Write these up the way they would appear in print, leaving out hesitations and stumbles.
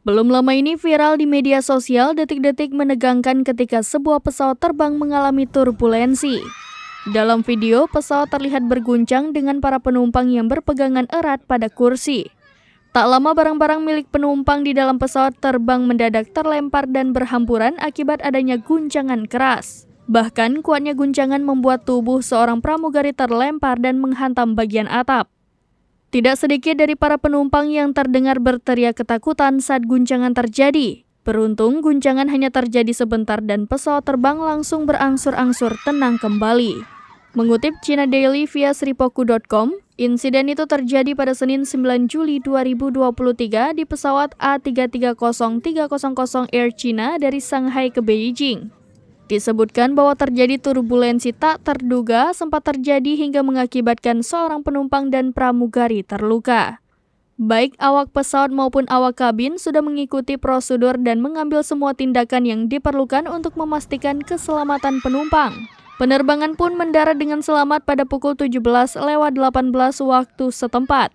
Belum lama ini viral di media sosial detik-detik menegangkan ketika sebuah pesawat terbang mengalami turbulensi. Dalam video, pesawat terlihat berguncang dengan para penumpang yang berpegangan erat pada kursi. Tak lama barang-barang milik penumpang di dalam pesawat terbang mendadak terlempar dan berhamburan akibat adanya guncangan keras. Bahkan kuatnya guncangan membuat tubuh seorang pramugari terlempar dan menghantam bagian atap. Tidak sedikit dari para penumpang yang terdengar berteriak ketakutan saat guncangan terjadi. Beruntung guncangan hanya terjadi sebentar dan pesawat terbang langsung berangsur-angsur tenang kembali. Mengutip China Daily via sripoku.com, insiden itu terjadi pada Senin 9 Juli 2023 di pesawat A330-300 Air China dari Shanghai ke Beijing. Disebutkan bahwa terjadi turbulensi tak terduga sempat terjadi hingga mengakibatkan seorang penumpang dan pramugari terluka. Baik awak pesawat maupun awak kabin sudah mengikuti prosedur dan mengambil semua tindakan yang diperlukan untuk memastikan keselamatan penumpang. Penerbangan pun mendarat dengan selamat pada pukul 17:18 waktu setempat.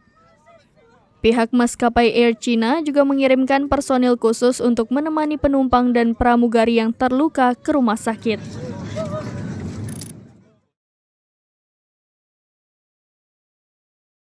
Pihak maskapai Air China juga mengirimkan personil khusus untuk menemani penumpang dan pramugari yang terluka ke rumah sakit.